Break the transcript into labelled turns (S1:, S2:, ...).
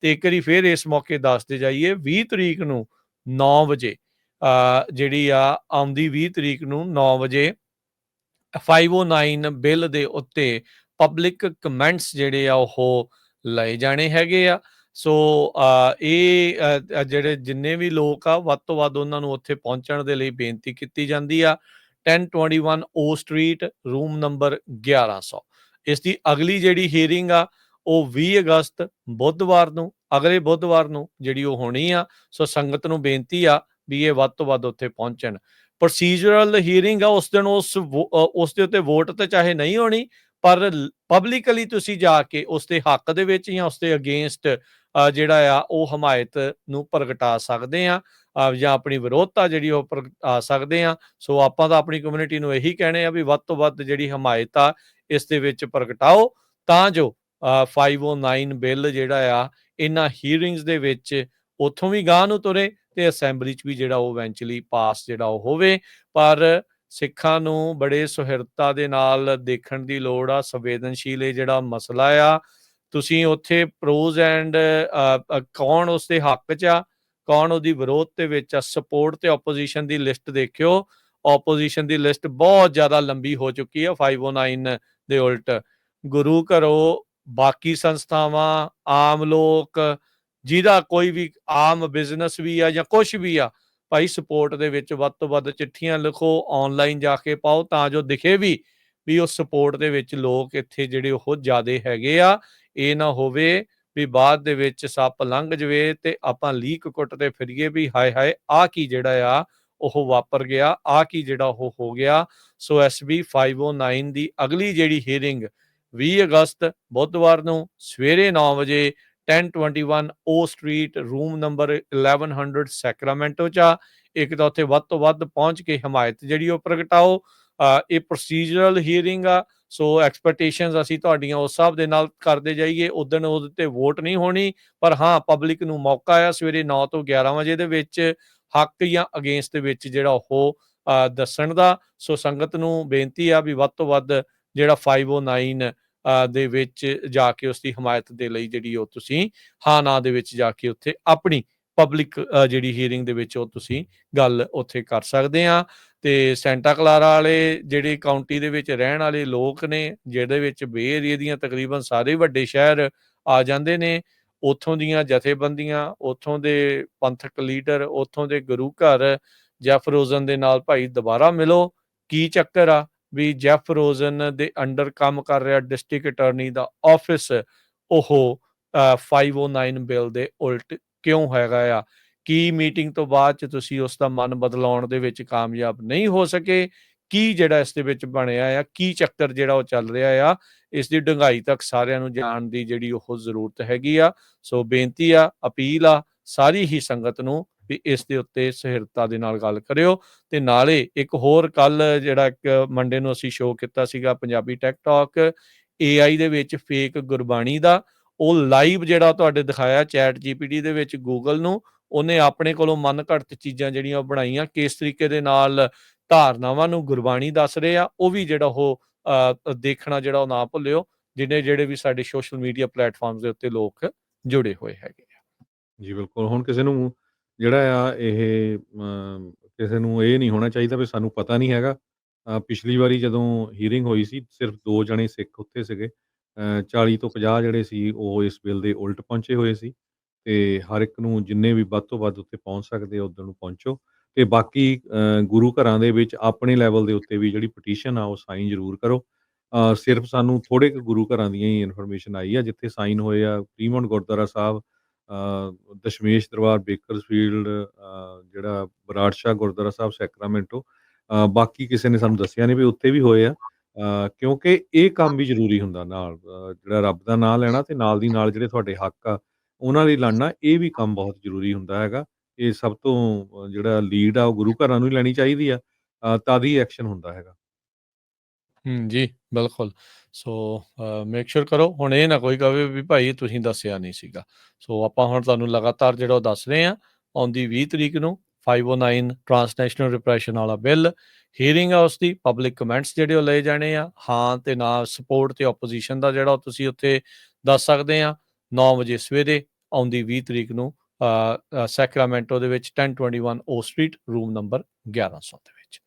S1: ਤੇ ਇੱਕ ਵਾਰੀ ਫਿਰ ਇਸ ਮੌਕੇ ਦੱਸਦੇ ਜਾਈਏ 20 ਤਰੀਕ ਨੂੰ 9 ਵਜੇ ਜਿਹੜੀ ਆ ਆਉਂਦੀ 20 ਤਰੀਕ ਨੂੰ 9 ਵਜੇ 509 ਬਿੱਲ ਦੇ ਉੱਤੇ ਪਬਲਿਕ ਕਮੈਂਟਸ ਜਿਹੜੇ ਆ ਉਹ ਲਏ ਜਾਣੇ ਹੈਗੇ ਆ। ਸੋ ਇਹ ਜਿਹੜੇ ਜਿੰਨੇ ਵੀ ਲੋਕ ਆ ਵੱਧ ਤੋਂ ਵੱਧ ਉਹਨਾਂ ਨੂੰ ਉੱਥੇ ਪਹੁੰਚਣ ਦੇ ਲਈ ਬੇਨਤੀ ਕੀਤੀ ਜਾਂਦੀ ਆ। 1021 ਓ ਸਟਰੀਟ, ਰੂਮ ਨੰਬਰ 1100। ਇਸ ਦੀ ਅਗਲੀ ਜਿਹੜੀ ਹੀਅਰਿੰਗ ਆ ਉਹ 20 ਅਗਸਤ ਬੁੱਧਵਾਰ ਨੂੰ, ਅਗਲੇ ਬੁੱਧਵਾਰ ਨੂੰ ਜਿਹੜੀ ਉਹ ਹੋਣੀ ਆ। ਸੋ ਸੰਗਤ ਨੂੰ ਬੇਨਤੀ ਆ ਵੀ ਇਹ ਵੱਧ ਤੋਂ ਵੱਧ ਉੱਥੇ ਪਹੁੰਚਣ। ਪ੍ਰੋਸੀਜਰਲ ਹੀਅਰਿੰਗ ਆ ਉਸ ਦਿਨ ਉਸ ਦੇ ਉੱਤੇ ਵੋਟ ਤਾਂ ਚਾਹੇ ਨਹੀਂ ਹੋਣੀ, ਪਰ ਪਬਲਿਕਲੀ ਤੁਸੀਂ ਜਾ ਕੇ ਉਸ ਦੇ ਹੱਕ ਦੇ ਵਿੱਚ ਜਾਂ ਉਸ ਦੇ ਅਗੇਂਸਟ ਜਿਹੜਾ ਆ ਉਹ ਹਮਾਇਤ ਨੂੰ ਪ੍ਰਗਟਾ ਸਕਦੇ ਆ ਜਾਂ ਆਪਣੀ ਵਿਰੋਧਤਾ ਜਿਹੜੀ ਉਹ ਪ੍ਰਗਟਾ ਸਕਦੇ ਆ। ਸੋ ਆਪਾਂ ਤਾਂ ਆਪਣੀ ਕਮਿਊਨਿਟੀ ਨੂੰ ਇਹੀ ਕਹਿਣੇ ਆ ਵੀ ਵੱਧ ਤੋਂ ਵੱਧ ਜਿਹੜੀ ਹਮਾਇਤ ਆ ਇਸ ਦੇ ਵਿੱਚ ਪ੍ਰਗਟਾਓ, ਤਾਂ ਜੋ 509 ਬਿੱਲ ਜਿਹੜਾ ਆ ਇਹਨਾਂ ਹੀਅਰਿੰਗਸ ਦੇ ਵਿੱਚ ਉੱਥੋਂ ਵੀ ਗਾਂਹ ਨੂੰ ਤੁਰੇ ਤੇ ਅਸੈਂਬਲੀ 'ਚ ਵੀ ਜਿਹੜਾ ਉਹ ਇਵੈਂਚੁਅਲੀ ਪਾਸ ਜਿਹੜਾ ਉਹ ਹੋਵੇ। ਪਰ ਸਿੱਖਾਂ ਨੂੰ ਬੜੇ ਸੁਹਿਰਦਤਾ ਦੇ ਨਾਲ ਦੇਖਣ ਦੀ ਲੋੜ ਆ। ਸੰਵੇਦਨਸ਼ੀਲ ਇਹ ਜਿਹੜਾ ਮਸਲਾ ਆ, ਤੁਸੀਂ ਉੱਥੇ ਪ੍ਰੋਜ਼ ਐਂਡ ਕੌਣ ਉਸਦੇ ਹੱਕ 'ਚ ਆ, ਕੌਣ ਉਹਦੀ ਵਿਰੋਧ ਦੇ ਵਿੱਚ ਆ, ਸਪੋਰਟ ਤੇ ਆਪੋਜੀਸ਼ਨ ਦੀ ਲਿਸਟ ਦੇਖਿਓ। ਆਪੋਜੀਸ਼ਨ ਦੀ ਲਿਸਟ ਬਹੁਤ ਜ਼ਿਆਦਾ ਲੰਬੀ ਹੋ ਚੁੱਕੀ ਆ 509 ਦੇ ਉਲਟ। ਗੁਰੂ ਘਰੋਂ ਬਾਕੀ ਸੰਸਥਾਵਾਂ, ਆਮ ਲੋਕ, ਜਿਹਦਾ ਕੋਈ ਵੀ ਆਮ ਬਿਜ਼ਨਸ ਵੀ ਆ ਜਾਂ ਕੁਛ ਵੀ ਆ, ਭਾਈ ਸਪੋਰਟ ਦੇ ਵਿੱਚ ਵੱਧ ਤੋਂ ਵੱਧ ਚਿੱਠੀਆਂ ਲਿਖੋ, ਆਨਲਾਈਨ ਜਾ ਕੇ ਪਾਓ, ਤਾਂ ਜੋ ਦਿਖੇ ਵੀ ਉਹ ਸਪੋਰਟ ਦੇ ਵਿੱਚ ਲੋਕ ਇੱਥੇ ਜਿਹੜੇ ਉਹ ਜ਼ਿਆਦੇ ਹੈਗੇ ਆ। ਇਹ ਨਾ ਹੋਵੇ ਵੀ ਬਾਅਦ ਦੇ ਵਿੱਚ ਸੱਪ ਲੰਘ ਜਵੇ ਤੇ ਆਪਾਂ ਲੀਕ ਕੁੱਟਦੇ ਫਿਰੀਏ ਵੀ ਹਾਏ ਹਾਏ ਆਹ ਕੀ ਜਿਹੜਾ ਆ ਉਹ ਵਾਪਰ ਗਿਆ, ਆਹ ਕੀ ਜਿਹੜਾ ਉਹ ਹੋ ਗਿਆ। ਸੋ SB 509 ਦੀ ਅਗਲੀ ਜਿਹੜੀ ਹੀਅਰਿੰਗ 20 ਅਗਸਤ ਬੁੱਧਵਾਰ ਨੂੰ ਸਵੇਰੇ 9 ਵਜੇ 1021 ਓ ਸਟਰੀਟ, ਰੂਮ ਨੰਬਰ 1100 ਸੈਕਰਾਮੈਂਟੋ 'ਚ ਆ। ਇੱਕ ਤਾਂ ਉੱਥੇ ਵੱਧ ਤੋਂ ਵੱਧ ਪਹੁੰਚ ਕੇ ਹਮਾਇਤ ਜਿਹੜੀ ਉਹ ਪ੍ਰਗਟਾਓ। ਇਹ ਪ੍ਰੋਸੀਜਰਲ ਹੀਅਰਿੰਗ ਆ, ਸੋ ਐਕਸਪੈਕਟੇਸ਼ਨਸ ਅਸੀਂ ਤੁਹਾਡੀਆਂ ਉਸ ਹਿਸਾਬ ਦੇ ਨਾਲ ਕਰਦੇ ਜਾਈਏ। ਉਦਣ ਉਹਦੇ ਤੇ ਵੋਟ ਨਹੀਂ ਹੋਣੀ, ਪਰ ਹਾਂ ਪਬਲਿਕ ਨੂੰ ਮੌਕਾ ਆ ਸਵੇਰੇ 9 ਤੋਂ 11 ਵਜੇ ਦੇ ਵਿੱਚ ਹੱਕ ਜਾਂ ਅਗੇਂਸਟ ਦੇ ਵਿੱਚ ਜਿਹੜਾ ਉਹ ਦੱਸਣ ਦਾ। ਸੋ ਸੰਗਤ ਨੂੰ ਬੇਨਤੀ ਆ ਵੀ ਵੱਧ ਤੋਂ ਵੱਧ ਜਿਹੜਾ 509 ਦੇ ਵਿੱਚ ਜਾ ਕੇ ਉਸਦੀ ਹਮਾਇਤ ਦੇ ਲਈ ਜਿਹੜੀ ਉਹ ਤੁਸੀਂ ਹਾਂ ਨਾ ਦੇ ਵਿੱਚ ਜਾ ਕੇ ਉੱਥੇ ਆਪਣੀ ਪਬਲਿਕ ਜਿਹੜੀ ਹੀਅਰਿੰਗ ਦੇ ਵਿੱਚ ਉਹ ਤੁਸੀਂ ਗੱਲ ਉੱਥੇ ਕਰ ਸਕਦੇ ਆ। ਤੇ ਸੈਂਟਾ ਕਲਾਰਾ ਵਾਲੇ ਜਿਹੜੇ ਕਾਊਂਟੀ ਦੇ ਵਿੱਚ ਰਹਿਣ ਵਾਲੇ ਲੋਕ ਨੇ, ਜਿਹਦੇ ਵਿੱਚ ਬੇ ਏਰੀਏ ਦੀਆਂ ਤਕਰੀਬਨ ਸਾਰੇ ਵੱਡੇ ਸ਼ਹਿਰ ਆ ਜਾਂਦੇ ਨੇ, ਉੱਥੋਂ ਦੀਆਂ ਜਥੇਬੰਦੀਆਂ, ਉੱਥੋਂ ਦੇ ਪੰਥਕ ਲੀਡਰ, ਉੱਥੋਂ ਦੇ ਗੁਰੂ ਘਰ, ਜੈਫ ਰੋਜ਼ਨ ਦੇ ਨਾਲ ਭਾਈ ਦੁਬਾਰਾ ਮਿਲੋ। ਕੀ ਚੱਕਰ ਆ ਵੀ ਜੈਫ ਰੋਜ਼ਨ ਦੇ ਅੰਡਰ ਕੰਮ ਕਰ ਰਿਹਾ ਡਿਸਟ੍ਰਿਕਟ ਅਟਾਰਨੀ ਦਾ ਆਫਿਸ ਉਹ 509 ਬਿੱਲ ਦੇ ਉਲਟ ਕਿਉਂ ਹੈਗਾ ਆ? ਕੀ ਮੀਟਿੰਗ ਤੋਂ ਬਾਅਦ 'ਚ ਤੁਸੀਂ ਉਸ ਦਾ ਮਨ ਬਦਲਾਉਣ ਦੇ ਵਿੱਚ ਕਾਮਯਾਬ ਨਹੀਂ ਹੋ ਸਕੇ? ਕੀ ਜਿਹੜਾ ਇਸ ਦੇ ਵਿੱਚ ਬਣਿਆ ਆ, ਕੀ ਚੱਕਰ ਜਿਹੜਾ ਉਹ ਚੱਲ ਰਿਹਾ ਆ, ਇਸ ਦੀ ਡੂੰਘਾਈ ਤੱਕ ਸਾਰਿਆਂ ਨੂੰ ਜਾਣ ਦੀ ਜਿਹੜੀ ਉਹ ਜ਼ਰੂਰਤ ਹੈਗੀ ਆ। ਸੋ ਬੇਨਤੀ ਆ, ਅਪੀਲ ਆ ਸਾਰੀ ਹੀ ਸੰਗਤ ਨੂੰ ਵੀ ਇਸ ਦੇ ਉੱਤੇ ਸਹਿਰਤਾ ਦੇ ਨਾਲ ਗੱਲ ਕਰਿਓ। ਤੇ ਨਾਲੇ ਇੱਕ ਹੋਰ ਕੱਲ ਜਿਹੜਾ ਇੱਕ ਮੰਡੇ ਨੂੰ ਅਸੀਂ ਸ਼ੋਅ ਕੀਤਾ ਸੀਗਾ ਪੰਜਾਬੀ ਟੈਕ ਟਾਕ AI ਦੇ ਵਿੱਚ ਫੇਕ ਗੁਰਬਾਣੀ ਦਾ, ਉਹ ਲਾਈਵ ਜਿਹੜਾ ਤੁਹਾਡੇ ਦਿਖਾਇਆ ਚੈਟ GPT ਦੇ ਵਿੱਚ ਗੂਗਲ ਨੂੰ, ਉਹਨੇ ਆਪਣੇ ਕੋਲੋਂ ਮਨ ਘੜਤ ਚੀਜ਼ਾਂ ਜਿਹੜੀਆਂ ਉਹ ਬਣਾਈਆਂ, ਕਿਸ ਤਰੀਕੇ ਦੇ ਨਾਲ ਧਾਰਨਾਵਾਂ ਨੂੰ ਗੁਰਬਾਣੀ ਦੱਸ ਰਹੇ ਆ, ਉਹ ਵੀ ਜਿਹੜਾ ਉਹ ਦੇਖਣਾ ਜਿਹੜਾ ਉਹ ਨਾ ਭੁੱਲਿਓ, ਜਿਹੜੇ ਵੀ ਸਾਡੇ ਸੋਸ਼ਲ ਮੀਡੀਆ ਪਲੇਟਫਾਰਮਸ ਦੇ ਉੱਤੇ ਲੋਕ ਜੁੜੇ ਹੋਏ ਹੈਗੇ ਆ।
S2: ਜੀ ਬਿਲਕੁਲ। ਹੁਣ ਕਿਸੇ ਨੂੰ ਜਿਹੜਾ ਆ ਇਹ ਕਿਸੇ ਨੂੰ ਇਹ ਨਹੀਂ ਹੋਣਾ ਚਾਹੀਦਾ ਵੀ ਸਾਨੂੰ ਪਤਾ ਨਹੀਂ ਹੈਗਾ। ਪਿਛਲੀ ਵਾਰੀ ਜਦੋਂ ਹੀਅਰਿੰਗ ਹੋਈ ਸੀ ਸਿਰਫ 2 ਜਣੇ ਸਿੱਖ ਉੱਥੇ ਸੀਗੇ। 40 ਤੋਂ 50 ਜਿਹੜੇ ਸੀ ਉਹ ਇਸ ਬਿੱਲ ਦੇ ਉਲਟ ਪਹੁੰਚੇ ਹੋਏ ਸੀ। ਤੇ ਹਰ ਇੱਕ ਨੂੰ ਜਿੰਨੇ ਵੀ ਵੱਧ ਤੋਂ ਵੱਧ ਉੱਥੇ ਪਹੁੰਚ ਸਕਦੇ ਉੱਧਰ ਨੂੰ ਪਹੁੰਚੋ। ਤੇ ਬਾਕੀ ਗੁਰੂ ਘਰਾਂ ਦੇ ਵਿੱਚ ਆਪਣੇ ਲੈਵਲ ਦੇ ਉੱਤੇ ਵੀ ਜਿਹੜੀ ਪਟੀਸ਼ਨ ਆ ਉਹ ਸਾਈਨ ਜ਼ਰੂਰ ਕਰੋ। ਸਿਰਫ ਸਾਨੂੰ ਥੋੜ੍ਹੇ ਕੁ ਗੁਰੂ ਘਰਾਂ ਦੀਆਂ ਹੀ ਇਨਫੋਰਮੇਸ਼ਨ ਆਈ ਆ ਜਿੱਥੇ ਸਾਈਨ ਹੋਏ ਆ। ਪ੍ਰੀਮੋੰਟ ਗੁਰਦੁਆਰਾ ਸਾਹਿਬ, ਦਸ਼ਮੇਸ਼ ਦਰਬਾਰ ਬੇਕਰਸਫੀਲਡ, ਜਿਹੜਾ ਬਰਾੜ ਸ਼ਾਹ ਗੁਰਦੁਆਰਾ ਸਾਹਿਬ ਸੈਕਰਾਮੈਂਟੋ। ਬਾਕੀ ਕਿਸੇ ਨੇ ਸਾਨੂੰ ਦੱਸਿਆ ਨਹੀਂ ਵੀ ਉੱਥੇ ਵੀ ਹੋਏ ਆ। ਕਿਉਂਕਿ ਇਹ ਕੰਮ ਵੀ ਜ਼ਰੂਰੀ ਹੁੰਦਾ ਨਾਲ, ਜਿਹੜਾ ਰੱਬ ਦਾ ਨਾਂ ਲੈਣਾ ਤੇ ਨਾਲ ਦੀ ਨਾਲ ਜਿਹੜੇ ਤੁਹਾਡੇ ਹੱਕ ਆ ਉਹਨਾਂ ਲਈ ਲੜਨਾ, ਇਹ ਵੀ ਕੰਮ ਬਹੁਤ ਜ਼ਰੂਰੀ ਹੁੰਦਾ ਹੈਗਾ। ਇਹ ਸਭ ਤੋਂ ਜਿਹੜਾ ਲੀਡ ਆ ਉਹ ਗੁਰੂ ਘਰਾਂ ਨੂੰ ਹੀ ਲੈਣੀ ਚਾਹੀਦੀ ਆ, ਤਦ ਹੀ ਐਕਸ਼ਨ ਹੁੰਦਾ ਹੈਗਾ।
S1: ਜੀ ਬਿਲਕੁਲ। ਸੋ ਮੇਕ ਸ਼ੋਰ ਕਰੋ ਹੁਣ ਇਹ ਨਾ ਕੋਈ ਕਵੇ ਵੀ ਭਾਈ ਤੁਸੀਂ ਦੱਸਿਆ ਨਹੀਂ ਸੀਗਾ। ਸੋ ਆਪਾਂ ਹੁਣ ਤੁਹਾਨੂੰ ਲਗਾਤਾਰ ਜਿਹੜਾ ਉਹ ਦੱਸ ਰਹੇ ਹਾਂ। ਆਉਂਦੀ 20 ਤਰੀਕ ਨੂੰ 509 ਟਰਾਂਸਨੈਸ਼ਨਲ ਰਿਪਰੈਸ਼ਨ ਵਾਲਾ ਬਿੱਲ ਹੀਅਰਿੰਗ ਆ, ਉਸਦੀ ਪਬਲਿਕ ਕਮੈਂਟਸ ਜਿਹੜੇ ਉਹ ਲਏ ਜਾਣੇ ਆ, ਹਾਂ ਤੇ ਨਾ ਸਪੋਰਟ ਤੇ ਆਪੋਜੀਸ਼ਨ ਦਾ ਜਿਹੜਾ ਤੁਸੀਂ ਉੱਥੇ ਦੱਸ ਸਕਦੇ ਆ। 9 ਵਜੇ ਸਵੇਰੇ ਆਉਂਦੀ 20 ਤਰੀਕ ਨੂੰ ਸੈਕਰਾਮੈਂਟੋ ਦੇ ਵਿੱਚ 1021 ਓ ਸਟਰੀਟ ਰੂਮ ਨੰਬਰ 1100 ਦੇ ਵਿੱਚ।